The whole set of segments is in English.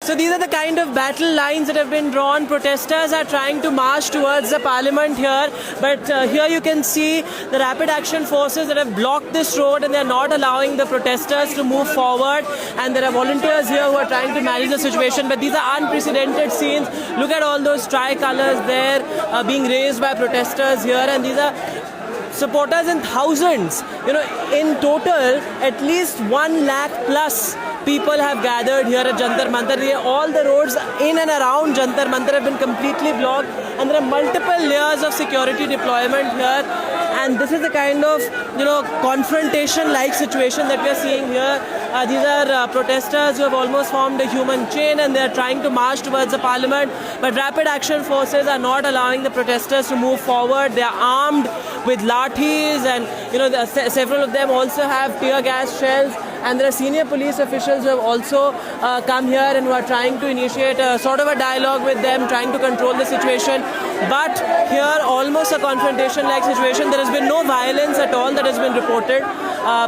So these are the kind of battle lines that have been drawn. Protesters are trying to march towards the parliament here, but here you can see the rapid action forces that have blocked this road and they're not allowing the protesters to move forward, and there are volunteers here who are trying to manage the situation, but these are unprecedented scenes. Look at all those tricolors there being raised by protesters here, and these are supporters in thousands. In total, at least 1 lakh plus people have gathered here at Jantar Mantar. All the roads in and around Jantar Mantar have been completely blocked, and there are multiple layers of security deployment here. And this is the kind of confrontation-like situation that we are seeing here. These are protesters who have almost formed a human chain, and they are trying to march towards the parliament. But rapid action forces are not allowing the protesters to move forward. They are armed with lathis, and several of them also have tear gas shells. And there are senior police officials who have also come here and who are trying to initiate a sort of a dialogue with them, trying to control the situation. But here, almost a confrontation-like situation. There has been no violence at all that has been reported.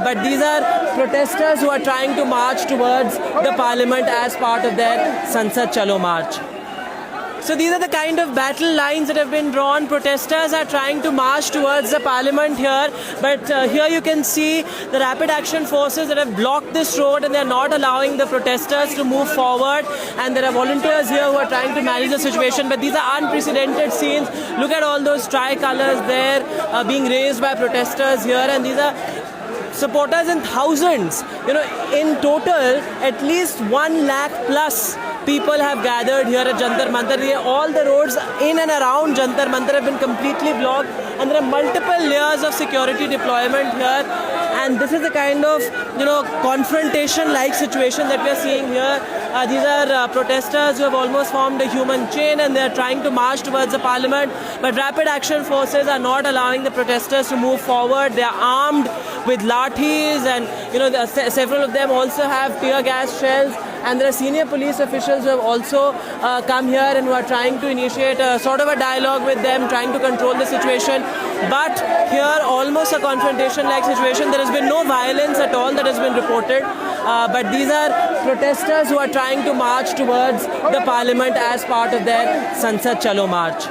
But these are protesters who are trying to march towards the parliament as part of their Sansad Chalo march. So these are the kind of battle lines that have been drawn. Protesters are trying to march towards the parliament here, but here you can see the rapid action forces that have blocked this road and they're not allowing the protesters to move forward, and there are volunteers here who are trying to manage the situation, but these are unprecedented scenes. Look at all those tricolors there being raised by protesters here, and these are supporters in thousands. In total, at least 1 lakh plus people have gathered here at Jantar Mantar. All the roads in and around Jantar Mantar have been completely blocked, and there are multiple layers of security deployment here. And this is the kind of confrontation-like situation that we are seeing here. These are protesters who have almost formed a human chain, and they are trying to march towards the parliament. But rapid action forces are not allowing the protesters to move forward. They are armed with lathis, and several of them also have tear gas shells. And there are senior police officials who have also come here and who are trying to initiate a sort of a dialogue with them, trying to control the situation. But here, almost a confrontation-like situation. There has been no violence at all that has been reported. But these are protesters who are trying to march towards the parliament as part of their Sansad Chalo march.